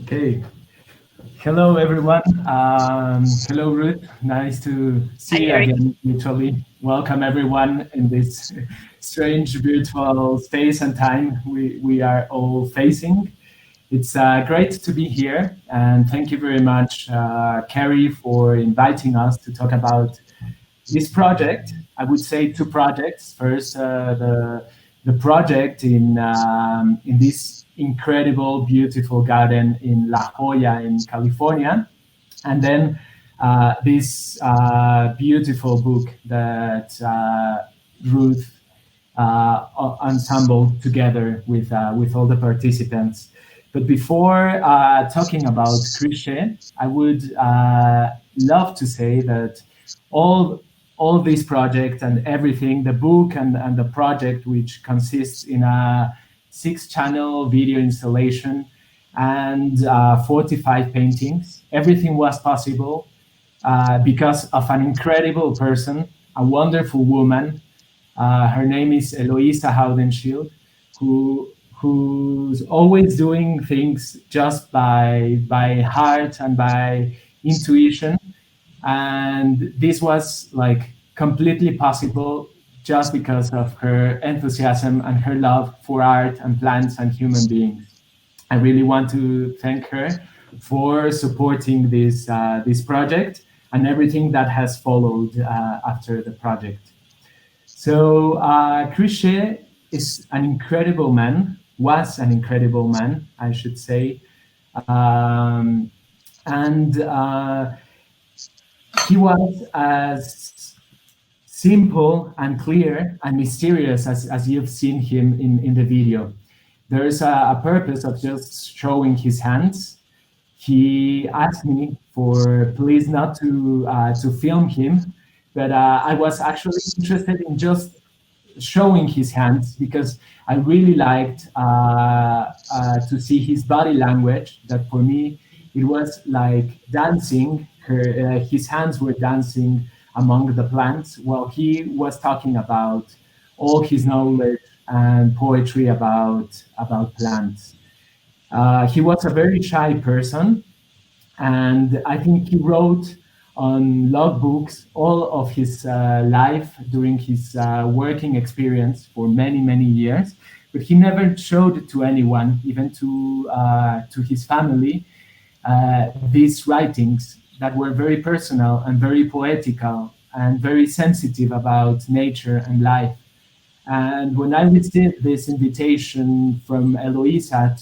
Okay. Hello, everyone. Hello, Ruth. Nice to Hi, see you Eric. again virtually. Welcome, everyone, in this strange virtual space and time we are all facing. It's great to be here, and thank you very much, Carrie, for inviting us to talk about this project. I would say two projects. First, the project in this incredible, beautiful garden in La Jolla in California, and then this beautiful book that Ruth ensembled together with all the participants. But before talking about Crochet, I would love to say that all all these projects and everything, the book and the project, which consists in a 6-channel video installation and 45 paintings, everything was possible because of an incredible person, a wonderful woman. Her name is Eloisa Haudenschild, who's always doing things just by heart and by intuition. And this was like completely possible just because of her enthusiasm and her love for art and plants and human beings. I really want to thank her for supporting this project and everything that has followed after the project. So Crochet is an incredible man, was an incredible man, I should say. Um, and He was as simple and clear and mysterious as you've seen him in the video. There's a purpose of just showing his hands. He asked me for please not to film him, but I was actually interested in just showing his hands because I really liked to see his body language. That for me, it was like dancing. His hands were dancing among the plants while he was talking about all his knowledge and poetry about plants. He was a very shy person, and I think he wrote on logbooks all of his life during his working experience for many many years, but he never showed it to anyone, even to his family, these writings that were very personal and very poetical and very sensitive about nature and life. And when I received this invitation from Eloisa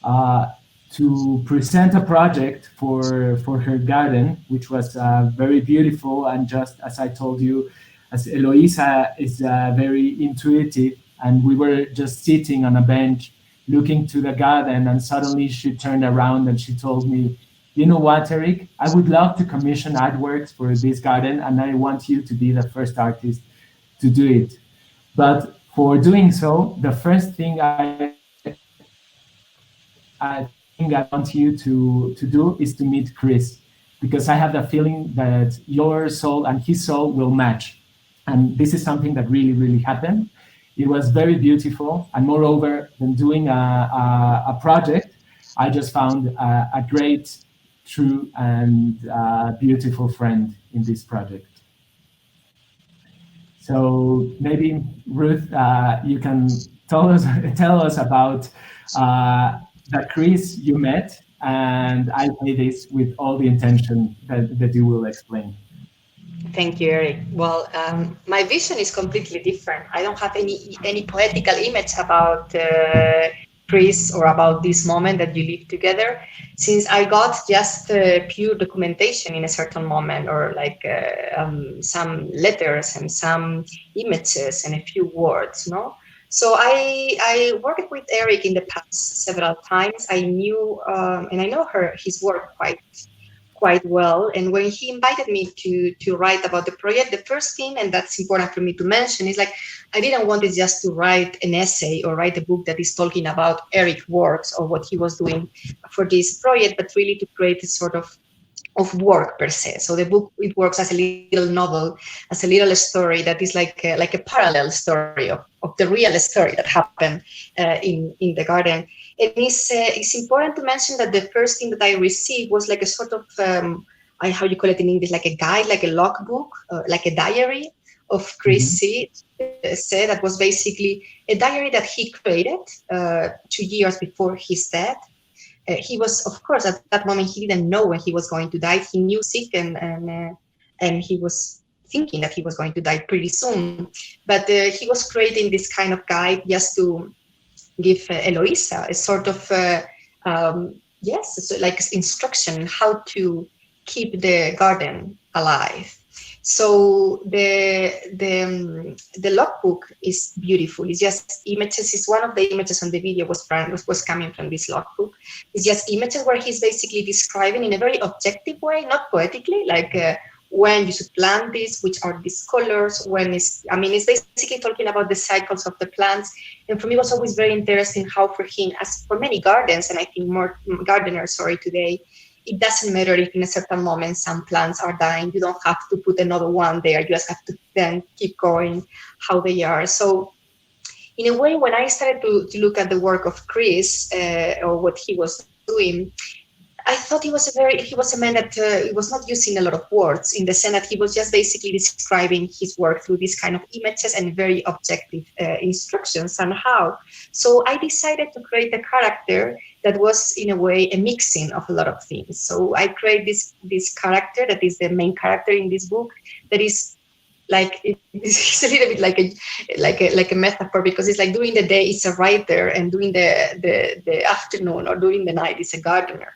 uh, to present a project for her garden, which was very beautiful, and just as I told you, as Eloisa is very intuitive, and we were just sitting on a bench looking to the garden, and suddenly she turned around and she told me, "You know what, Eric? I would love to commission artworks for this garden, and I want you to be the first artist to do it. But for doing so, the first thing I think I want you to do is to meet Chris, because I have the feeling that your soul and his soul will match." And this is something that really, really happened. It was very beautiful. And moreover, than doing a project, I just found a great, true, and beautiful friend in this project. So maybe Ruth, you can tell us about the Chris you met, and I say this with all the intention that you will explain. Thank you, Eric. Well, my vision is completely different. I don't have any poetical image about Chris or about this moment that you live together, since I got just pure documentation in a certain moment, or like some letters and some images and a few words, no? So I worked with Eric in the past several times. I knew and I know his work quite well. And when he invited me to write about the project, the first thing, and that's important for me to mention, is like I didn't want it just to write an essay or write a book that is talking about Eric's works or what he was doing for this project, but really to create a sort of work per se. So the book, it works as a little novel, as a little story that is like a parallel story of the real story that happened in the garden. And it's important to mention that the first thing that I received was like a sort of, how you call it in English, like a guide, like a logbook, like a diary of Chris said that was basically a diary that he created 2 years before his death. He was, of course, at that moment, he didn't know when he was going to die. He knew sick and he was thinking that he was going to die pretty soon. But he was creating this kind of guide just to give Eloisa a sort of, so like instruction how to keep the garden alive. So the logbook is beautiful. It's just images. It's one of the images on the video was coming from this logbook. It's just images where he's basically describing in a very objective way, not poetically, like when you should plant this, which are these colors, it's basically talking about the cycles of the plants. And for me, it was always very interesting how for him, as for many gardens, and I think more gardeners, today, it doesn't matter if in a certain moment some plants are dying. You don't have to put another one there. You just have to then keep going how they are. So in a way, when I started to look at the work of Chris or what he was doing, I thought he was a man that he was not using a lot of words, in the sense that he was just basically describing his work through these kind of images and very objective instructions somehow. So I decided to create a character that was in a way a mixing of a lot of things. So I create this character that is the main character in this book, that is like it's a little bit like a metaphor, because it's like during the day it's a writer and during the afternoon or during the night it's a gardener.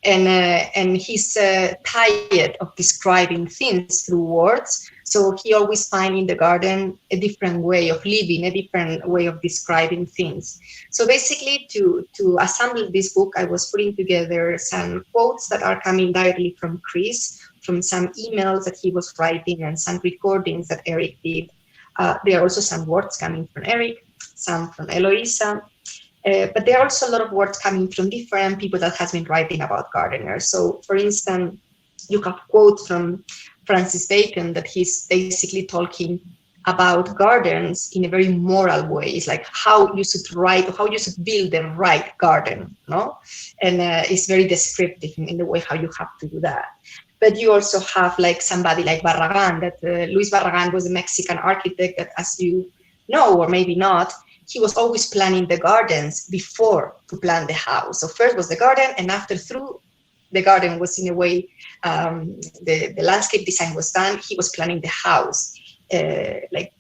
And he's tired of describing things through words. So he always finds in the garden a different way of living, a different way of describing things. So basically, to assemble this book, I was putting together some quotes that are coming directly from Chris, from some emails that he was writing, and some recordings that Erick did. There are also some words coming from Erick, some from Eloisa. But there are also a lot of words coming from different people that has been writing about gardeners. So, for instance, you have quotes from Francis Bacon that he's basically talking about gardens in a very moral way. It's like how you should write, or how you should build the right garden, no? And it's very descriptive in the way how you have to do that. But you also have like somebody like Barragan, that Luis Barragan was a Mexican architect that, as you know, or maybe not, he was always planning the gardens before to plan the house. So first was the garden, and after through the garden was in a way, the landscape design was done, he was planning the house, like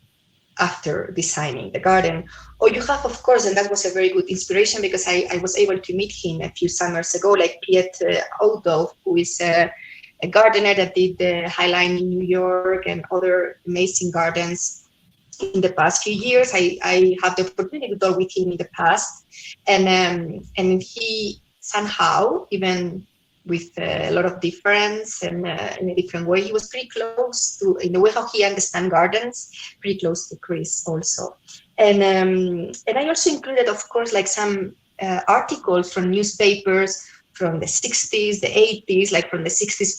after designing the garden. Or you have, of course, and that was a very good inspiration, because I was able to meet him a few summers ago, like Piet Oudolf, who is a gardener that did the High Line in New York and other amazing gardens in the past few years. I had the opportunity to talk with him in the past, and he somehow, even with a lot of difference and in a different way, he was pretty close to, in the way how he understands gardens, pretty close to Chris also. And I also included, of course, like some articles from newspapers from the 60s, the 80s, like from the 60s,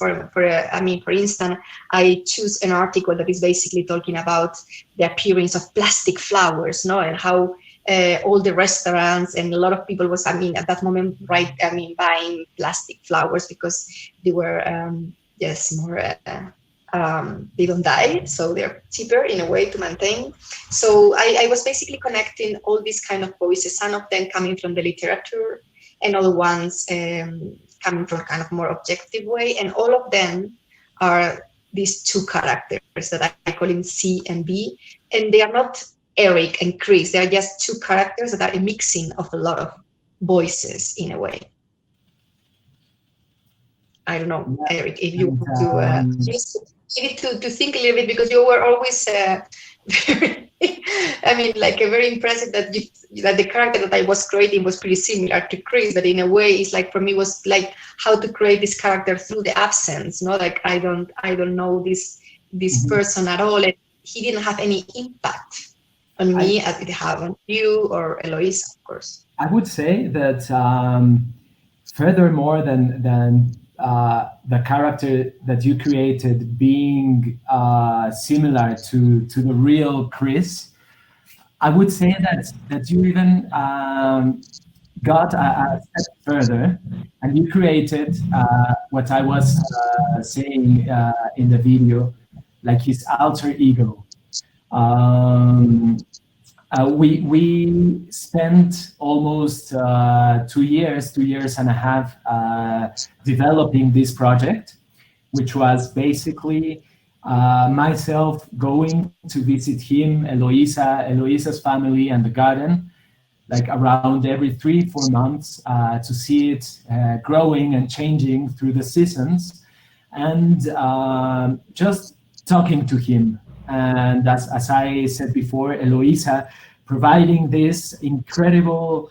for instance, I choose an article that is basically talking about the appearance of plastic flowers, no, and how all the restaurants and a lot of people was, at that moment, buying plastic flowers because they were, more, they don't die, so they're cheaper in a way to maintain. So I was basically connecting all these kind of voices, some of them coming from the literature, and other ones coming from kind of more objective way. And all of them are these two characters that I call him C and B. And they are not Erick and Chris. They are just two characters that are a mixing of a lot of voices in a way. I don't know, Erick, if you want to think a little bit, because you were always very impressive that the character that I was creating was pretty similar to Chris, but in a way it's like, for me, was like how to create this character through the absence, no? Like I don't know this person at all, and he didn't have any impact on me as it had on you or Eloisa, of course. I would say that furthermore than the character that you created being similar to the real Chris, I would say that you even got a step further, and you created what I was saying in the video, like his alter ego. We spent almost 2 years and a half developing this project, which was basically myself going to visit him, Eloisa's family, and the garden, like around every 3-4 months, to see it growing and changing through the seasons, and just talking to him. And as I said before, Eloisa providing this incredible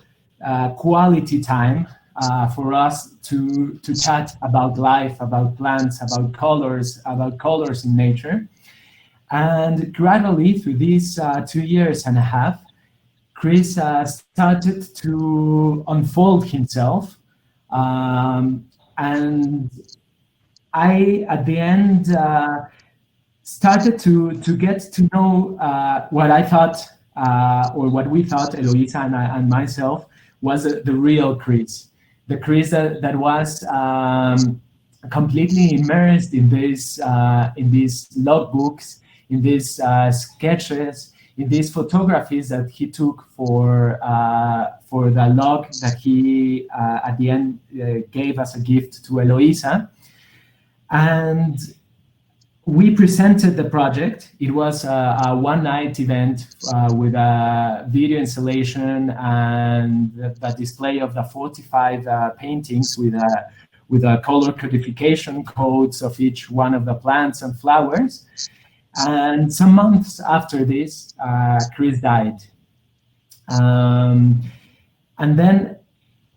quality time for us to chat about life, about plants, about colors in nature. And gradually, through these 2 years and a half, Chris started to unfold himself. And I, at the end, started to get to know what I thought, or what we thought, Eloisa and myself, was the real Chris. The Chris that was completely immersed in these logbooks, in these sketches, in these photographies that he took for the log that he at the end gave as a gift to Eloisa. And we presented the project. It was a one-night event with a video installation and the display of the 45 paintings with a color codification codes of each one of the plants and flowers. And some months after this, Chris died. And then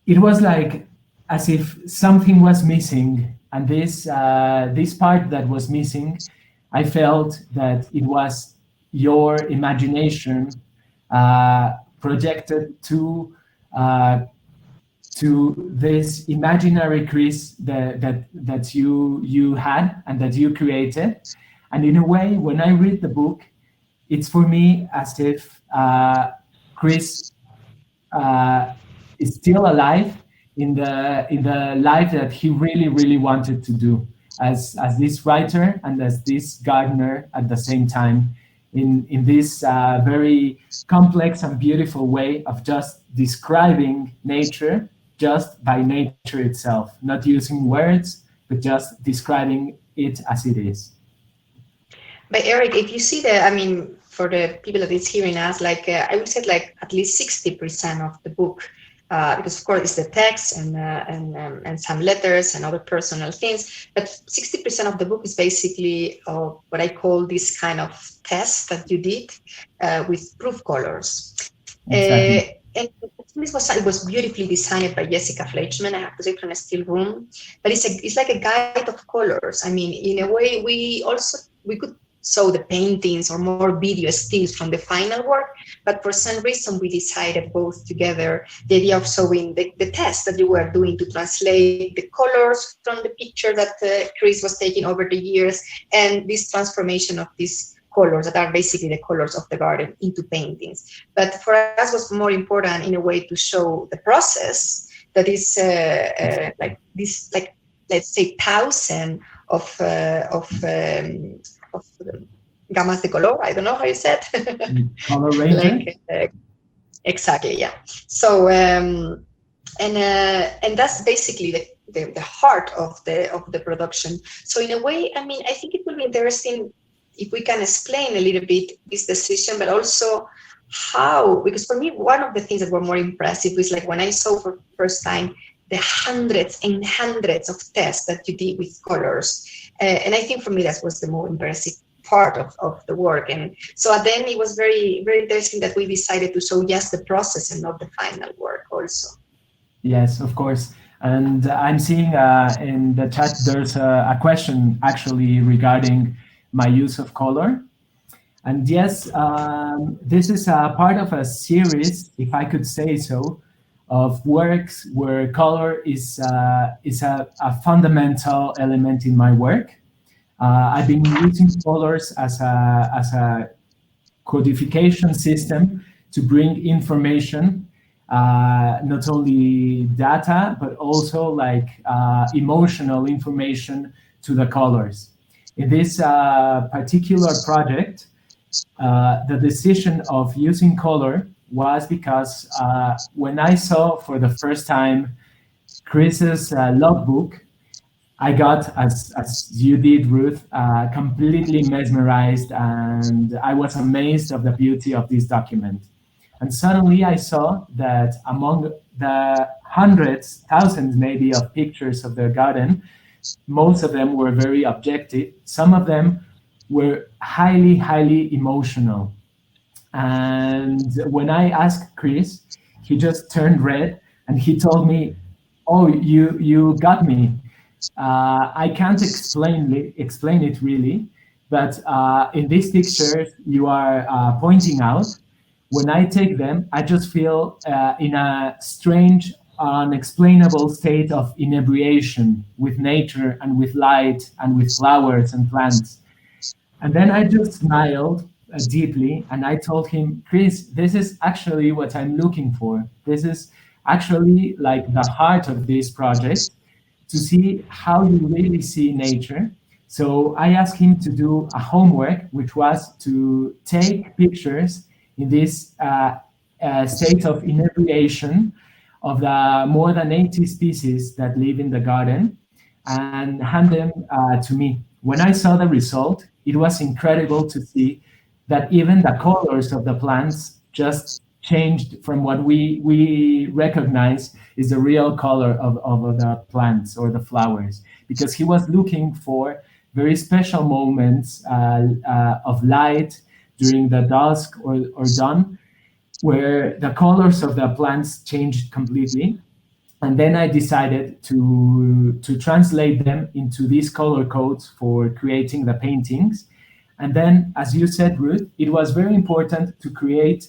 it was like as if something was missing. And this part that was missing, I felt that it was your imagination projected to this imaginary Chris that you had and that you created. And in a way, when I read the book, it's for me as if Chris is still alive in the life that he really wanted to do as this writer and as this gardener at the same time, in this very complex and beautiful way of just describing nature just by nature itself, not using words, but just describing it as it is. But Erick, if you see for the people that is hearing us, I would say at least 60% of the book, because of course it's the text and some letters and other personal things, but 60% of the book is basically what I call this kind of test that you did with proof colors. Exactly. And it was beautifully designed by Jessica Fleischman, I have to say, from a still room, but it's like a guide of colors. In a way, we could show the paintings or more video stills from the final work, but for some reason we decided both together the idea of showing the test that you were doing to translate the colors from the picture that Chris was taking over the years, and this transformation of these colors that are basically the colors of the garden into paintings. But for us was more important in a way to show the process that is let's say 1,000 of gamas de color. I don't know how you said. Color range. Exactly, yeah. So and that's basically the heart of the production. So in a way, I think it will be interesting if we can explain a little bit this decision, but also how, because for me, one of the things that were more impressive was when I saw for the first time the hundreds and hundreds of tests that you did with colors. And I think for me, that was the more impressive part of the work. And so then it was very, very interesting that we decided to show just the process and not the final work also. Yes, of course. And I'm seeing in the chat, there's a question actually regarding my use of color. And yes, this is a part of a series, if I could say so, of works where color is a fundamental element in my work. I've been using colors as a codification system to bring information not only data, but also like emotional information to the colors. In this particular project, the decision of using color was because when I saw for the first time Chris's logbook, I got, as you did, Ruth, completely mesmerized, and I was amazed of the beauty of this document. And suddenly I saw that among the hundreds, thousands maybe, of pictures of the garden, most of them were very objective. Some of them were highly, highly emotional. And when I asked Chris, he just turned red and he told me, "Oh, you got me. I can't explain it really, but in these pictures you are pointing out, when I take them, I just feel in a strange, unexplainable state of inebriation with nature and with light and with flowers and plants." And then I just smiled deeply and I told him, "Chris, this is actually what I'm looking for. This is actually like the heart of this project, to see how you really see nature." So I asked him to do a homework, which was to take pictures in this state of inebriation of the more than 80 species that live in the garden and hand them to me. When I saw the result, it was incredible to see that even the colors of the plants just changed from what we recognize is the real color of the plants or the flowers, because he was looking for very special moments of light during the dusk or dawn, where the colors of the plants changed completely. And then I decided to translate them into these color codes for creating the paintings. And then, as you said, Ruth, it was very important to create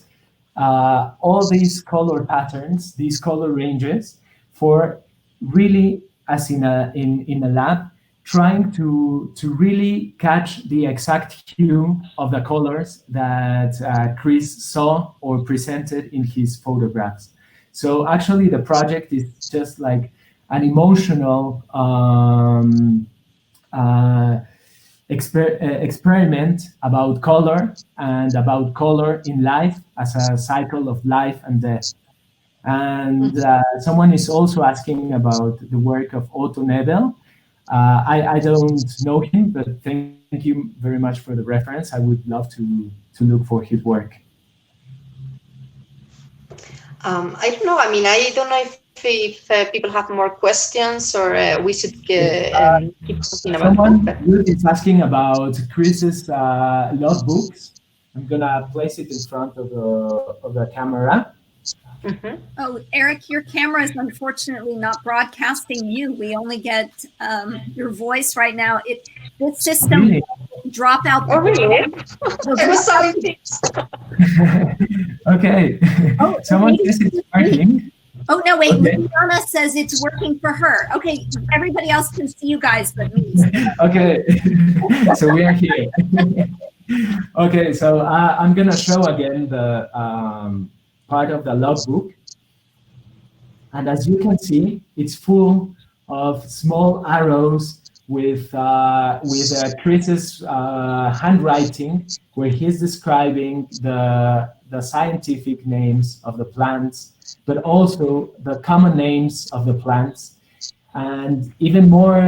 all these color patterns, these color ranges, for really, as in a lab, trying to really catch the exact hue of the colors that Chris saw or presented in his photographs. So actually the project is just like an emotional experiment about color and about color in life as a cycle of life and death. And someone is also asking about the work of Otto Nebel. I don't know him, but thank you very much for the reference. I would love to look for his work. I don't know. I mean, I don't know if people have more questions, or we should keep talking about. Someone is asking about Chris's logbooks. I'm gonna place it in front of the camera. Mm-hmm. Oh, Erick, your camera is unfortunately not broadcasting you. We only get your voice right now. This system really? Drop out. Oh, really? I was sorry. Okay. Oh, someone says it's working. Oh, no, wait. Okay. Liliana says it's working for her. Okay, everybody else can see you guys but me. Okay, so we are here. Okay, so I'm going to show again the part of the logbook. And as you can see, it's full of small arrows with Chris's handwriting, where he's describing the scientific names of the plants, but also the common names of the plants, and even more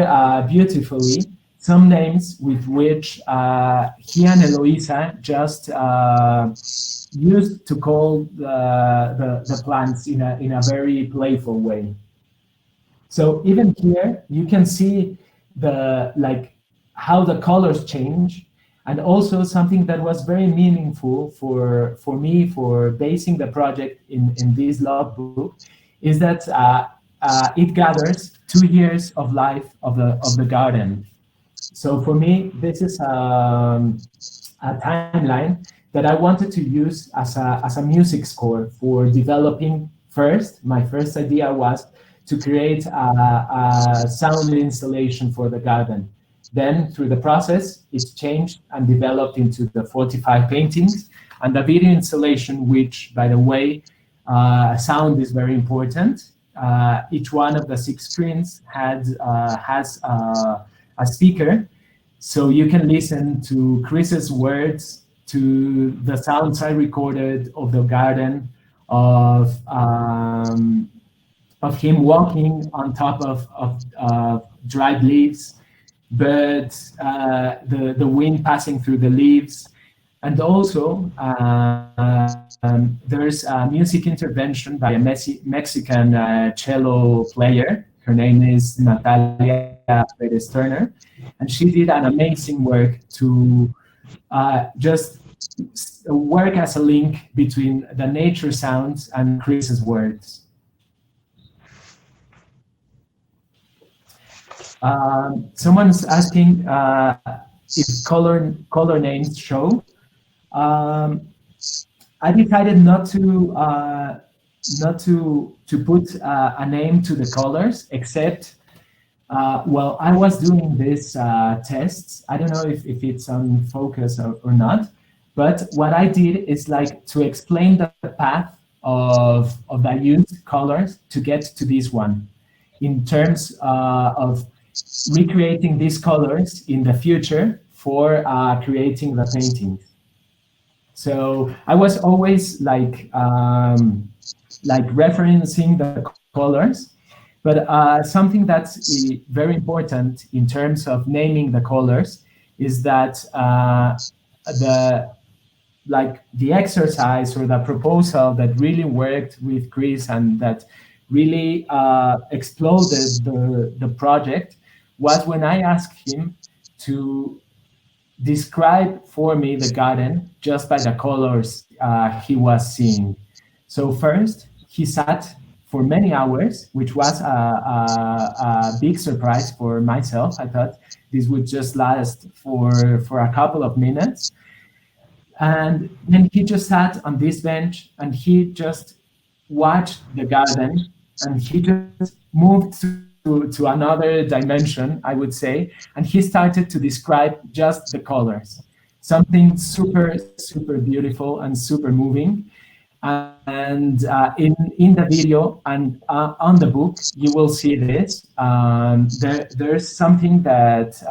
beautifully, some names with which he and Eloisa just used to call the plants in a very playful way. So even here, you can see how the colors change, and also something that was very meaningful for me for basing the project in this logbook is that it gathers 2 years of life of the garden. So for me, this is a timeline that I wanted to use as a music score for developing. My first idea was to create a sound installation for the garden. Then through the process, it's changed and developed into the 45 paintings and the video installation, which, by the way, sound is very important. Each one of the 6 screens has a speaker, so you can listen to Chris's words, to the sounds I recorded of the garden, of him walking on top of dried leaves, birds, the wind passing through the leaves, and also there's a music intervention by a Mexican cello player. Her name is Natalia Perez Turner, and she did an amazing work to just work as a link between the nature sounds and Chris's words. Someone's asking if color names show. I decided not to put a name to the colors, except well, I was doing this tests. I don't know if it's on focus or not, but what I did is like to explain the path of the used colors to get to this one, in terms of recreating these colors in the future for creating the paintings. So I was always like referencing the colors, but something that's very important in terms of naming the colors is that the exercise or the proposal that really worked with Chris and that really exploded the project was when I asked him to describe for me the garden just by the colors he was seeing. So first, he sat for many hours, which was a big surprise for myself. I thought this would just last for a couple of minutes. And then he just sat on this bench and he just watched the garden, and he just moved to another dimension, I would say, and he started to describe just the colors. Something super, super beautiful and super moving. And in the video and on the book, you will see this. There's something that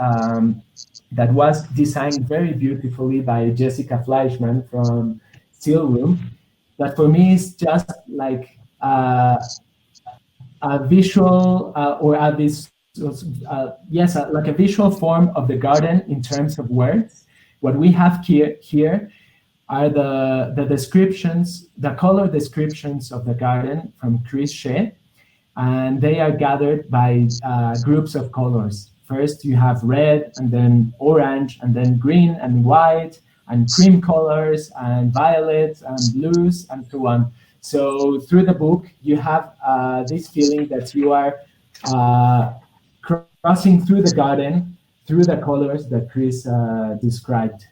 was designed very beautifully by Jessica Fleischman from Steel Room, that for me is just like a visual like a visual form of the garden in terms of words. What we have here are the descriptions, the color descriptions of the garden from Chris Shea, and they are gathered by groups of colors. First, you have red, and then orange, and then green and white, and cream colors, and violets, and blues, and so on. So through the book, you have this feeling that you are crossing through the garden, through the colors that Chris described.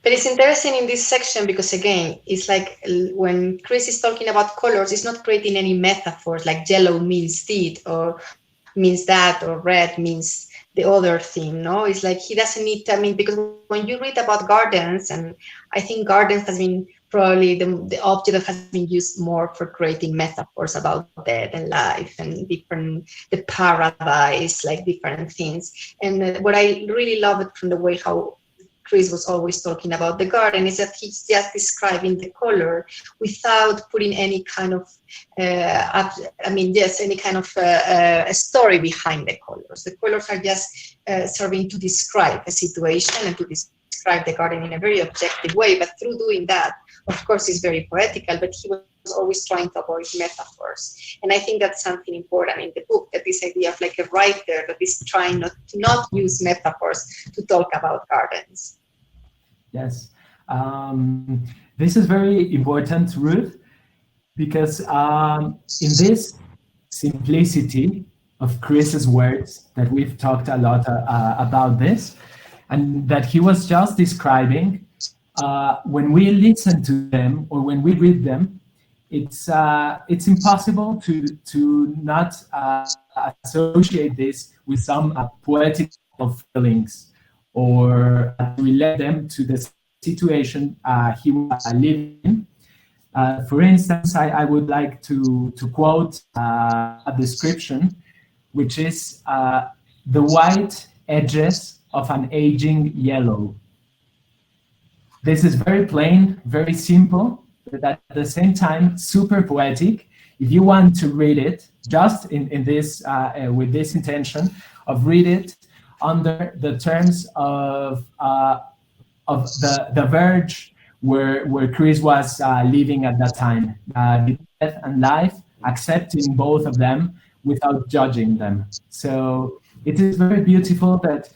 But it's interesting in this section because, again, it's like when Chris is talking about colors, it's not creating any metaphors like yellow means this or means that, or red means the other thing. No, it's like he doesn't need to, I mean, because when you read about gardens, and I think gardens has been probably the object that has been used more for creating metaphors about death and life and the paradise, like different things. And what I really love it from the way how Chris was always talking about the garden is that he's just describing the color without putting any kind of, any kind of a story behind the colors. The colors are just serving to describe a situation and to describe the garden in a very objective way. But through doing that, of course, it's very poetical, but he was always trying to avoid metaphors. And I think that's something important in the book, that this idea of like a writer that is trying not to use metaphors to talk about gardens. Yes, this is very important, Ruth, because in this simplicity of Chris's words that we've talked a lot about this, and that he was just describing, when we listen to them or when we read them, it's impossible to not associate this with some poetical feelings, or relate them to the situation he was living in. For instance, I would like to quote a description, which is the white edges of an aging yellow. This is very plain, very simple, but at the same time, super poetic. If you want to read it, just in this, with this intention of read it under the terms of the verge where Chris was living at that time, death and life, accepting both of them without judging them. So it is very beautiful that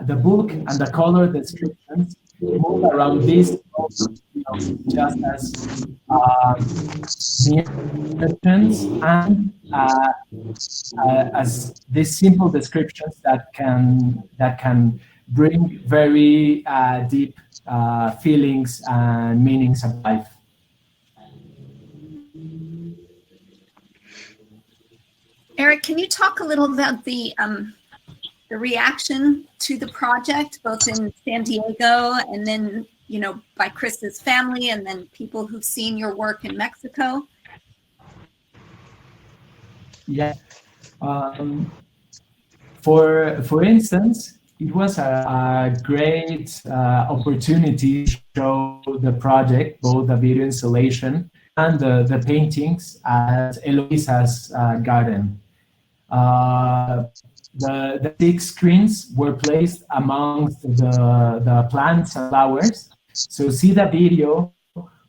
the book and the color descriptions move around this, just as the descriptions and as these simple descriptions that can bring very deep feelings and meanings of life. Erick, can you talk a little about the reaction to the project, both in San Diego and then, by Chris's family, and then people who've seen your work in Mexico? Yeah. For instance, it was a great opportunity to show the project, both the video installation and the paintings at Eloisa's garden. The 6 screens were placed amongst the plants and flowers. So see the video,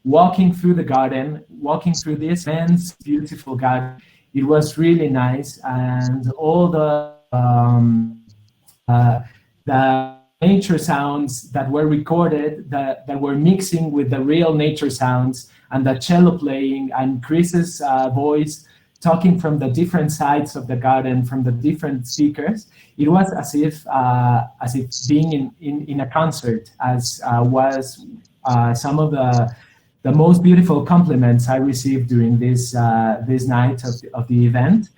walking through the garden, walking through this immense, beautiful garden. It was really nice, and all the nature sounds that were recorded, that were mixing with the real nature sounds, and the cello playing, and Chris's voice talking from the different sides of the garden, from the different speakers. It was as if being in a concert, as was some of the most beautiful compliments I received during this night of the event.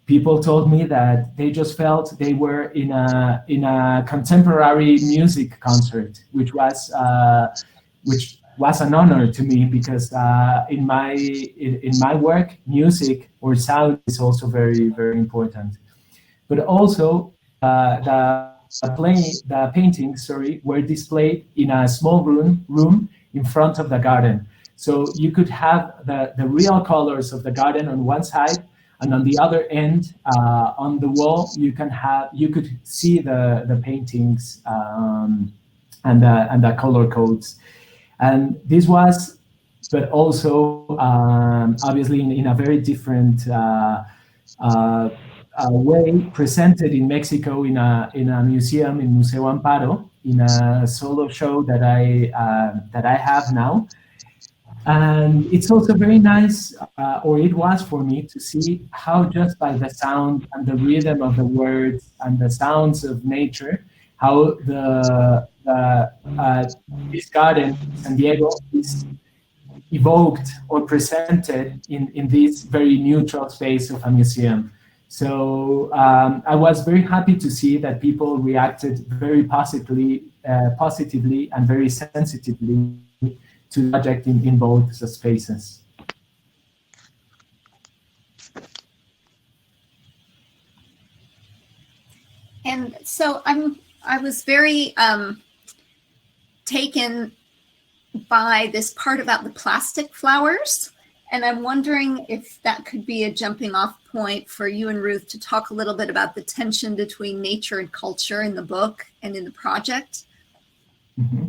People told me that they just felt they were in a contemporary music concert, which was an honor to me, because in my work, music or sound is also very, very important. But also the paintings, were displayed in a small room in front of the garden. So you could have the real colors of the garden on one side, and on the other end, on the wall, you could see the paintings and the color codes. And this was, but also obviously in a very different way, presented in Mexico in a museum, in Museo Amparo, in a solo show that I have now. And it's also very nice, or it was for me, to see how just by the sound and the rhythm of the words and the sounds of nature, how this garden, San Diego, is evoked or presented in this very neutral space of a museum. So I was very happy to see that people reacted very positively and very sensitively to the project in both spaces. And so I was very taken by this part about the plastic flowers. And I'm wondering if that could be a jumping off point for you and Ruth to talk a little bit about the tension between nature and culture in the book and in the project. Mm-hmm.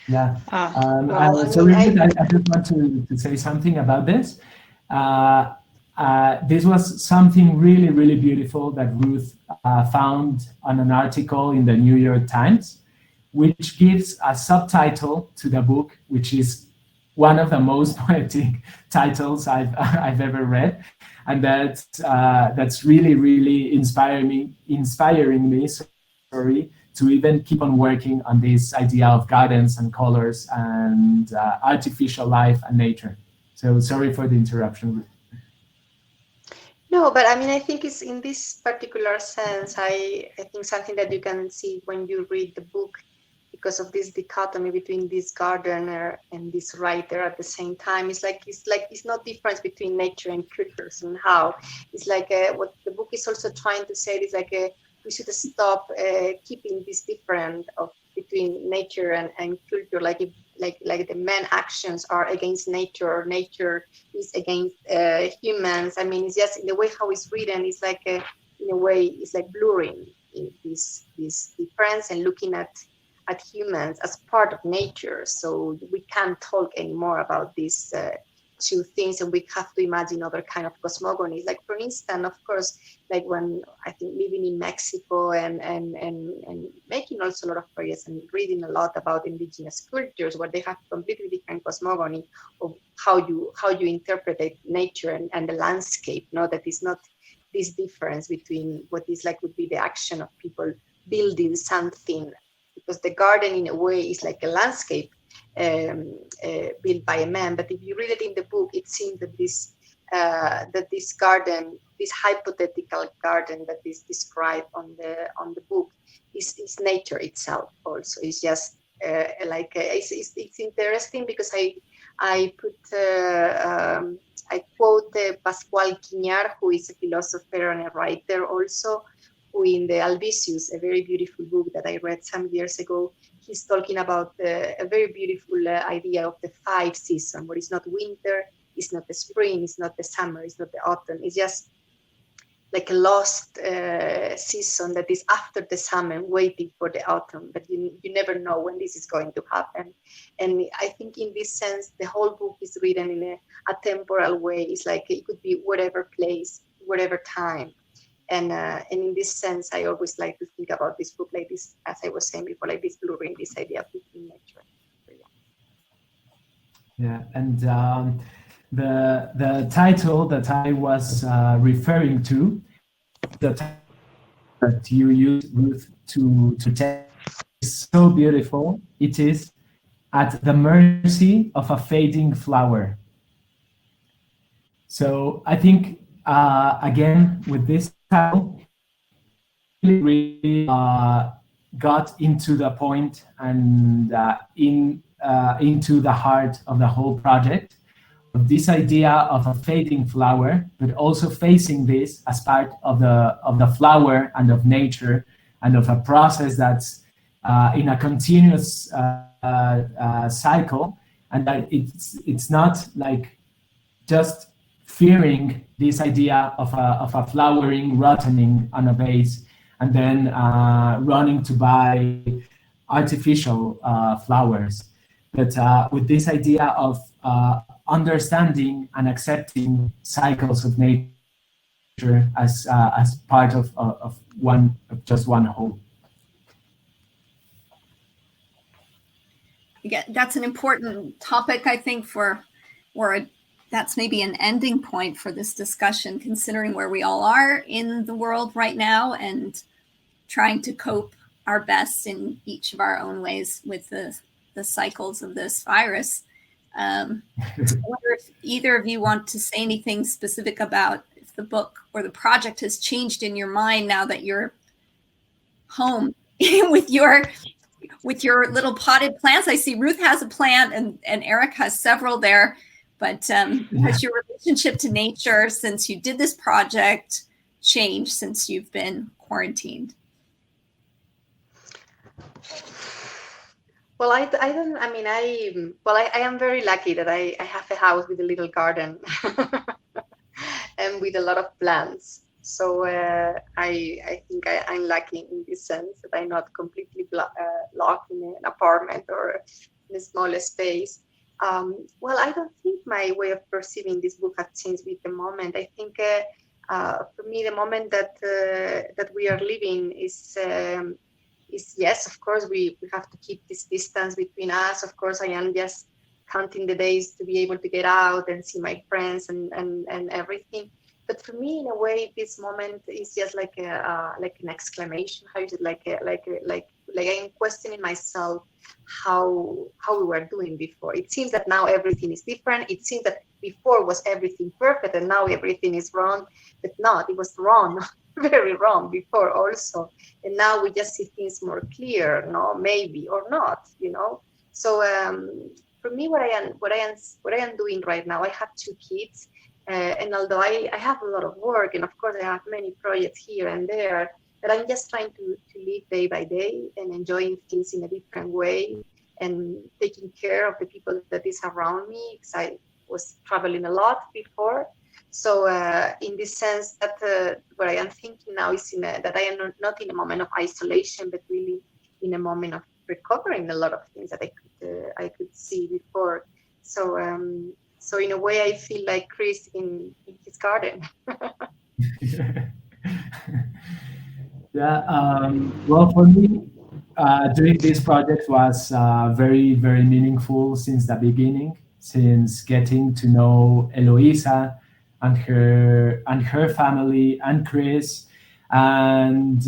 Yeah. Well, so Ruth, I just want to say something about this. This was something really, really beautiful that Ruth found on an article in the New York Times, which gives a subtitle to the book, which is one of the most poetic titles I've ever read, and that's really, really inspiring me. To even keep on working on this idea of gardens and colors and artificial life and nature. So sorry for the interruption, Ruth. No, but I mean, I think it's in this particular sense, I think something that you can see when you read the book because of this dichotomy between this gardener and this writer at the same time. It's not difference between nature and culture somehow. It's like what the book is also trying to say is like we should stop keeping this difference of between nature and culture, like the man actions are against nature, or nature is against humans. I mean, it's just in the way how it's written, it's like in a way it's like blurring this difference and looking at humans as part of nature. So we can't talk anymore about these two things, and we have to imagine other kind of cosmogonies. Like for instance, of course, like when I think living in Mexico and making also a lot of projects and reading a lot about indigenous cultures where they have completely different cosmogony of how you interpret nature and the landscape. No, that is not this difference between what is like would be the action of people building something, because the garden in a way is like a landscape built by a man. But if you read it in the book, it seems that this garden, this hypothetical garden that is described on the book, is nature itself. Also, it's just it's interesting because I quote Pascual Quiñar, who is a philosopher and a writer also, who in the Albicius, a very beautiful book that I read some years ago, he's talking about a very beautiful idea of the 5 seasons, where it's not winter, it's not the spring, it's not the summer, it's not the autumn. It's just like a lost season that is after the summer, waiting for the autumn, but you never know when this is going to happen. And I think in this sense, the whole book is written in a temporal way. It's like it could be whatever place, whatever time. And in this sense, I always like to think about this book like this, as I was saying before, like this blurring, this idea of between nature. Yeah, and the title that I was referring to, the title that you used, Ruth, to tell is so beautiful. It is At the Mercy of a Fading Flower. So I think, again, with this title, really got into the point and into the heart of the whole project, of this idea of a fading flower, but also facing this as part of the flower and of nature and of a process that's in a continuous cycle, and that it's not like just fearing this idea of a flowering rotting on a vase and then running to buy artificial flowers, but with this idea of understanding and accepting cycles of nature as part of just one whole. Yeah, that's an important topic, I think, that's maybe an ending point for this discussion, considering where we all are in the world right now and trying to cope our best in each of our own ways with the cycles of this virus. I wonder if either of you want to say anything specific about if the book or the project has changed in your mind now that you're home with your little potted plants. I see Ruth has a plant and Erick has several there, but has your relationship to nature since you did this project changed since you've been quarantined? Well, I am very lucky that I have a house with a little garden and with a lot of plants. So I think I'm lucky in this sense that I'm not completely locked in an apartment or in a smaller space. Well, I don't think my way of perceiving this book has changed with the moment. I think for me, the moment that we are living is yes, of course, we have to keep this distance between us. Of course, I am just counting the days to be able to get out and see my friends and everything. But for me, in a way, this moment is just like an exclamation. How is it? Like I'm questioning myself how we were doing before. It seems that now everything is different. It seems that before was everything perfect and now everything is wrong. But not, it was wrong very wrong before also, and now we just see things more clear, no, maybe or not, So for me, what I am doing right now, I have 2 kids, and although I have a lot of work, and of course I have many projects here and there, but I'm just trying to live day by day and enjoying things in a different way and taking care of the people that is around me, because I was traveling a lot before. So in this sense, that what I am thinking now is that I am not in a moment of isolation, but really in a moment of recovering a lot of things that I could see before. So so in a way, I feel like Chris in his garden. Yeah. Well, for me, doing this project was very, very meaningful since the beginning, since getting to know Eloisa and her family and Chris, and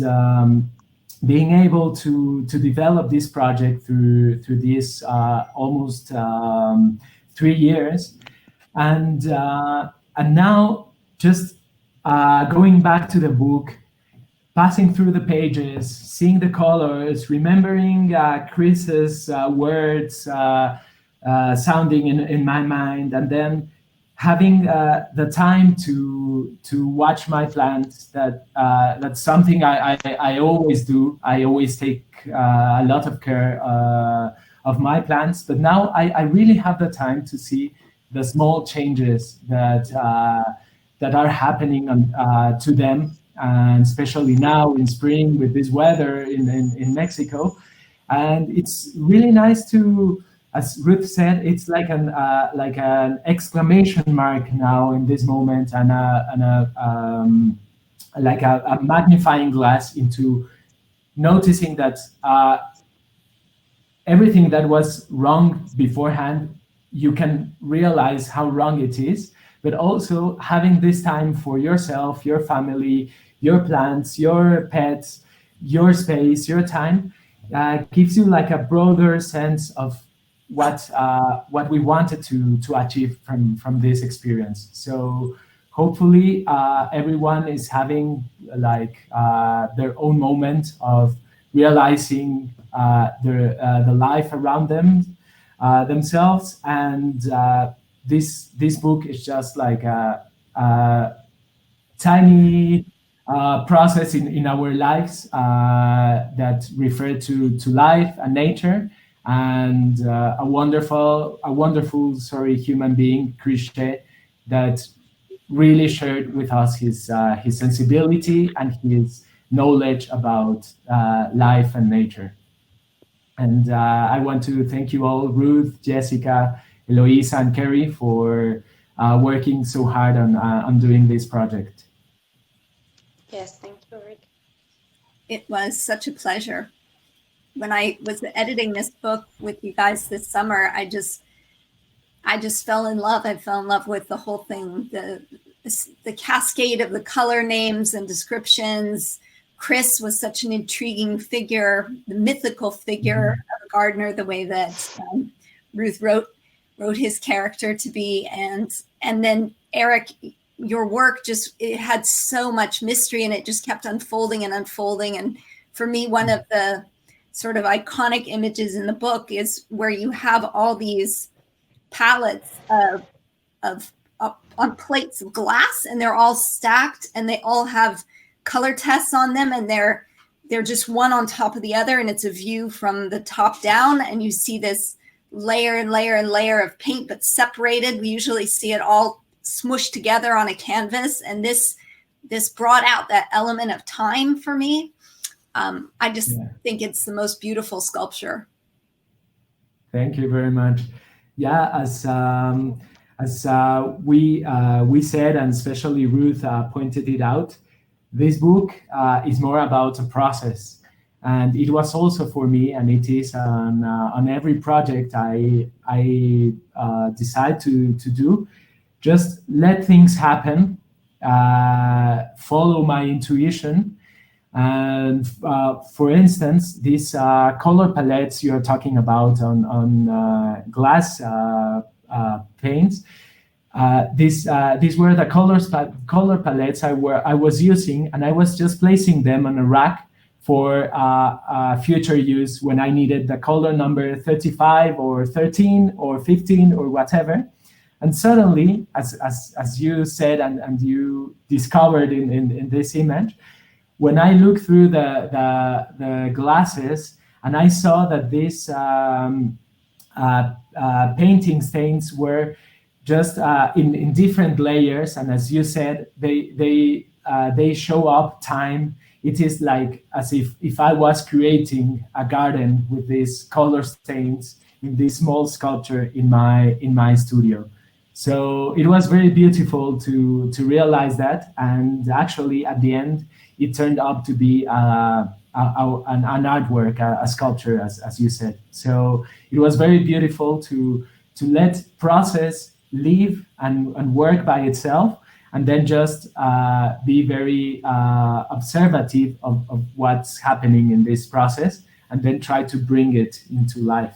being able to develop this project through these almost 3 years, and now just going back to the book, passing through the pages, seeing the colors, remembering Chris's words sounding in my mind, and then having the time to watch my plants. That's something I always do. I always take a lot of care of my plants, but now I really have the time to see the small changes that are happening to them, and especially now in spring with this weather in Mexico. And it's really nice to, as Ruth said, it's like an exclamation mark now in this moment, and like a magnifying glass into noticing that everything that was wrong beforehand, you can realize how wrong it is, but also having this time for yourself, your family, your plants, your pets, your space, your time, gives you like a broader sense of what we wanted to achieve from this experience. So hopefully everyone is having like their own moment of realizing the life around them, themselves, and this book is just like a tiny process in our lives that refer to life and nature, and a wonderful human being, Chris, that really shared with us his sensibility and his knowledge about life and nature. And I want to thank you all, Ruth, Jessica, Eloisa, and Carrie, for working so hard on doing this project. Yes, thank you, Erick. It was such a pleasure. When I was editing this book with you guys this summer, I just fell in love. I fell in love with the whole thing, the cascade of the color names and descriptions. Chris was such an intriguing figure, the mythical figure of a gardener, the way that Ruth wrote his character to be, and then Erick, your work it had so much mystery, and it just kept unfolding and unfolding. And for me, one of the sort of iconic images in the book is where you have all these pallets on plates of glass, and they're all stacked, and they all have color tests on them, and they're just one on top of the other, and it's a view from the top down, and you see this layer and layer and layer of paint, but separated. We usually see it all smushed together on a canvas, and this brought out that element of time for me. I just think it's the most beautiful sculpture. Thank you very much. Yeah, as we said, and especially Ruth pointed it out, this book is more about a process, and it was also for me, and it is on every project I decide to do. Just let things happen, follow my intuition. And for instance, these color palettes you're talking about on glass paints, These were the color palettes I was using, and I was just placing them on a rack for future use when I needed the color number 35 or 13 or 15 or whatever. And suddenly, as you said and you discovered in this image, when I looked through the glasses and I saw that these painting stains were just in different layers, and as you said, they show up time. It is like as if I was creating a garden with these color stains in this small sculpture in my studio. So it was very beautiful to realize that, and actually at the end it turned out to be an artwork, a sculpture, as you said. So it was very beautiful to let process live and work by itself, and then just be very observative of what's happening in this process, and then try to bring it into life.